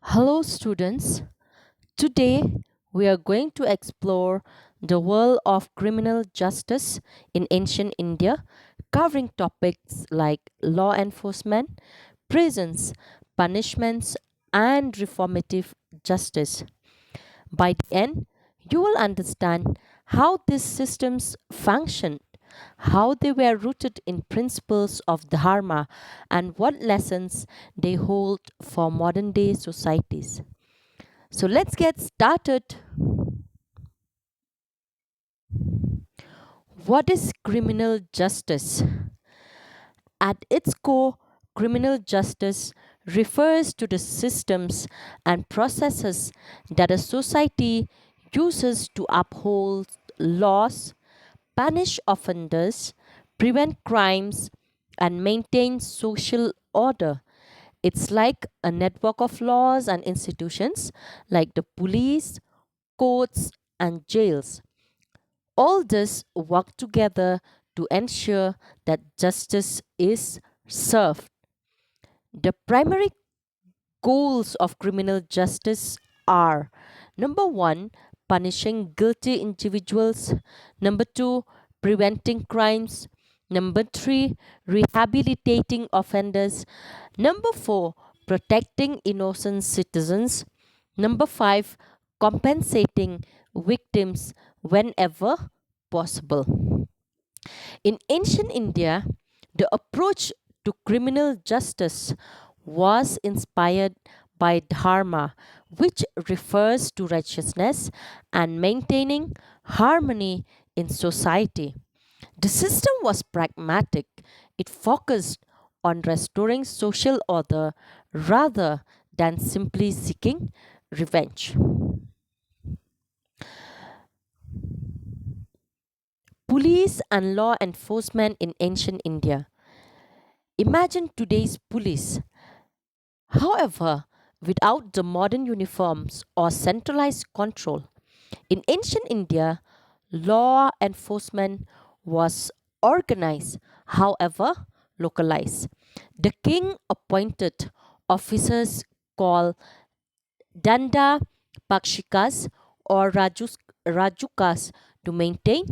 Hello, students. Today we are going to explore the world of criminal justice in ancient India, covering topics like law enforcement, prisons, punishments, and reformative justice. By the end, you will understand how these systems functioned, how they were rooted in principles of Dharma, and what lessons they hold for modern day societies. So let's get started. What is criminal justice? At its core, criminal justice refers to the systems and processes that a society uses to uphold laws, punish offenders, prevent crimes, and maintain social order. It's like a network of laws and institutions like the police, courts, and jails. All this work together to ensure that justice is served. The primary goals of criminal justice are: number one, punishing guilty individuals; number two, preventing crimes; number three, rehabilitating offenders; number four, protecting innocent citizens; number five, compensating victims whenever possible. In ancient India, the approach to criminal justice was inspired by Dharma, which refers to righteousness and maintaining harmony in society. The system was pragmatic, it focused on restoring social order rather than simply seeking revenge. Police and law enforcement in ancient India. Imagine today's police. However, without the modern uniforms or centralized control, in ancient India, law enforcement was organized, however, localized. The king appointed officers called Danda Pakshikas or Rajukas to maintain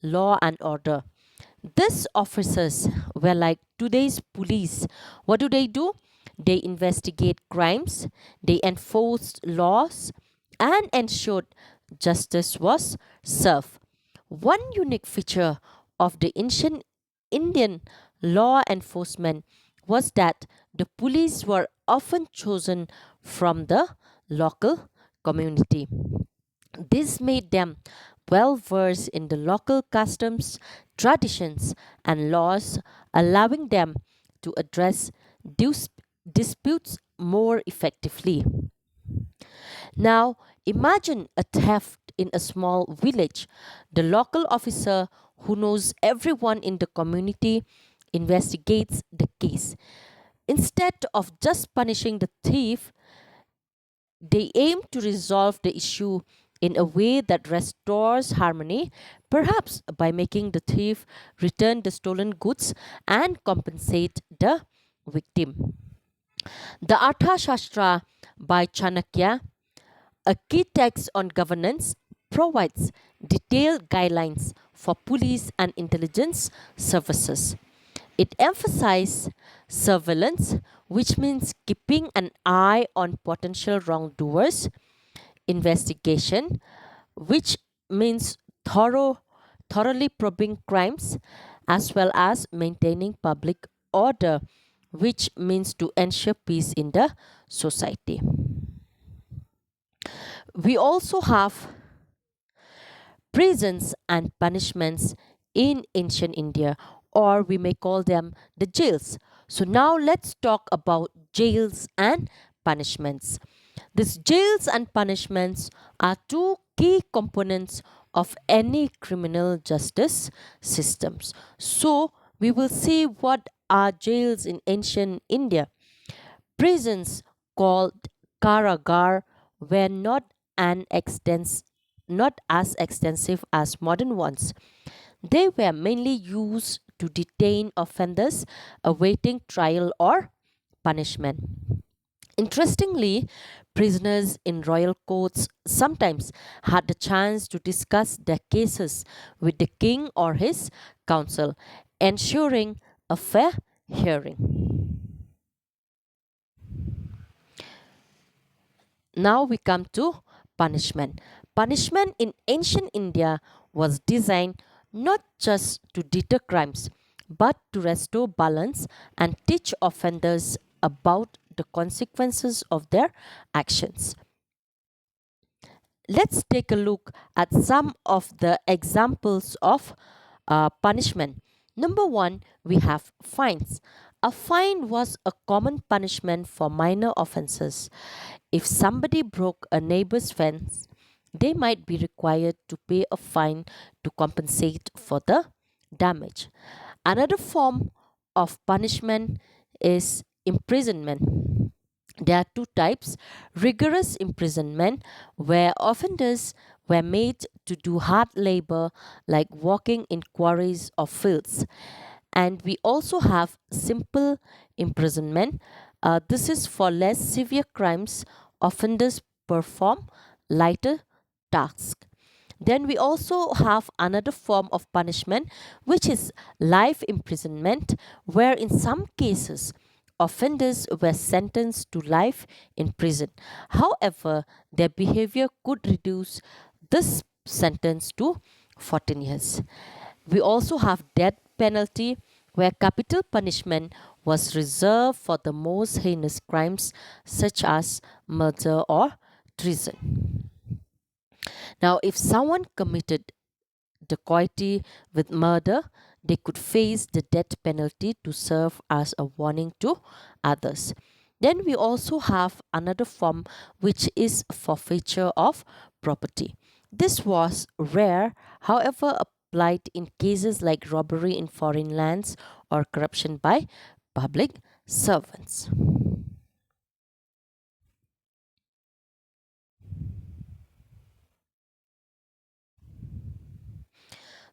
law and order. These officers were like today's police. What do? They investigate crimes, they enforce laws, and ensured justice was served. One unique feature of the ancient Indian law enforcement was that the police were often chosen from the local community. This made them well versed in the local customs, traditions, and laws, allowing them to address dis- disputes more effectively. Now, imagine a theft in a small village. The local officer, who knows everyone in the community, investigates the case. Instead of just punishing the thief, they aim to resolve the issue in a way that restores harmony, perhaps by making the thief return the stolen goods and compensate the victim. The Arthashastra by Chanakya, a key text on governance, provides detailed guidelines for police and intelligence services. It emphasizes surveillance, which means keeping an eye on potential wrongdoers; investigation, which means thoroughly probing crimes, as well as maintaining public order, which means to ensure peace in the society. We also have prisons and punishments in ancient India, or we may call them the jails. So now let's talk about jails and punishments. These jails and punishments are two key components of any criminal justice systems. So we will see what are jails in ancient India. Prisons called Karagar were not as extensive as modern ones. They were mainly used to detain offenders awaiting trial or punishment. Interestingly, Prisoners in royal courts sometimes had the chance to discuss their cases with the king or his council, ensuring a fair hearing. Now we come to punishment. Punishment in ancient India was designed not just to deter crimes, but to restore balance and teach offenders about the consequences of their actions. Let's take a look at some of the examples of punishment. Number one, we have fines. A fine was a common punishment for minor offenses. If somebody broke a neighbor's fence, they might be required to pay a fine to compensate for the damage. Another form of punishment is imprisonment. There are two types: rigorous imprisonment, where offenders were made to do hard labor like working in quarries or fields. And we also have simple imprisonment. This is for less severe crimes, offenders perform lighter tasks. Then we also have another form of punishment, which is life imprisonment, where in some cases offenders were sentenced to life in prison. However, their behavior could reduce this sentence to 14 years. We also have death penalty, where capital punishment was reserved for the most heinous crimes such as murder or treason. Now, if someone committed dacoity with murder, they could face the death penalty to serve as a warning to others. Then we also have another form, which is forfeiture of property. This was rare, however, applied in cases like robbery in foreign lands or corruption by public servants.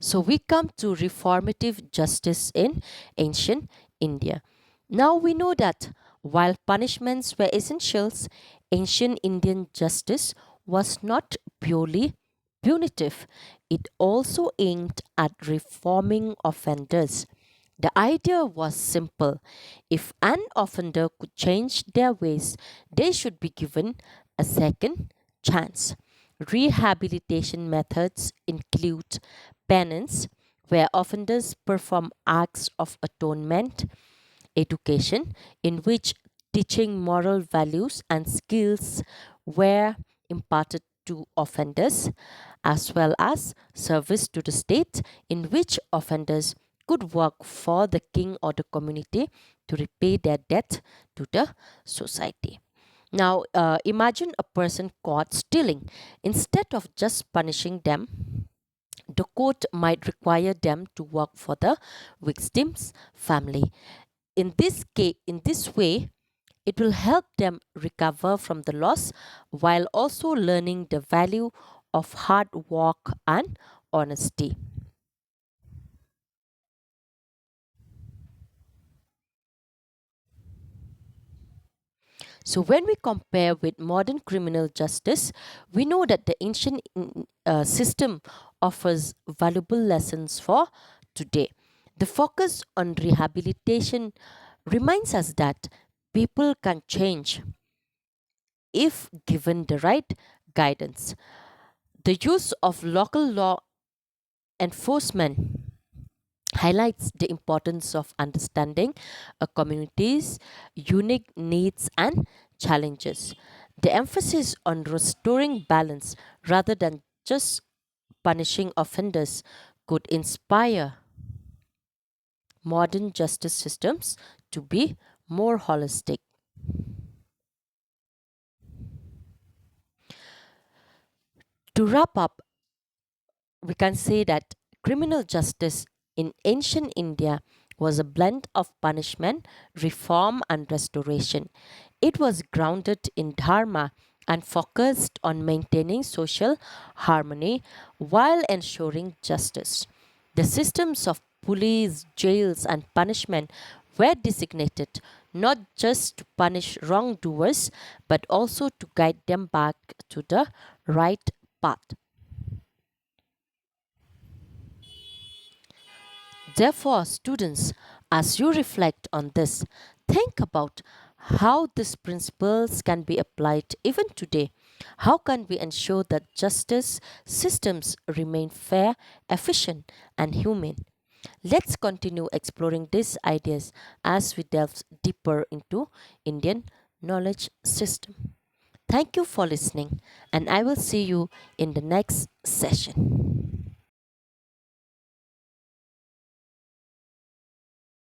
So we come to reformative justice in ancient India. Now we know that while punishments were essentials, ancient Indian justice was not purely punitive. It also aimed at reforming offenders. The idea was simple. If an offender could change their ways, they should be given a second chance. Rehabilitation methods include penance, where offenders perform acts of atonement; education, in which teaching moral values and skills were imparted to offenders; as well as service to the state, in which offenders could work for the king or the community to repay their debt to the society. Now, imagine a person caught stealing. Instead of just punishing them, the court might require them to work for the victim's family. In this way, it will help them recover from the loss while also learning the value of hard work and honesty. So, when we compare with modern criminal justice, we know that the ancient system offers valuable lessons for today. The focus on rehabilitation reminds us that people can change if given the right guidance. The use of local law enforcement highlights the importance of understanding a community's unique needs and challenges. The emphasis on restoring balance rather than just punishing offenders could inspire modern justice systems to be more holistic. To wrap up, we can say that criminal justice in ancient India was a blend of punishment, reform, and restoration. It was grounded in Dharma and focused on maintaining social harmony while ensuring justice. The systems of police, jails, and punishment were designated not just to punish wrongdoers, but also to guide them back to the right path. Therefore, students, as you reflect on this, think about how these principles can be applied even today. How can we ensure that justice systems remain fair, efficient, and humane? Let's continue exploring these ideas as we delve deeper into Indian knowledge system. Thank you for listening, and I will see you in the next session.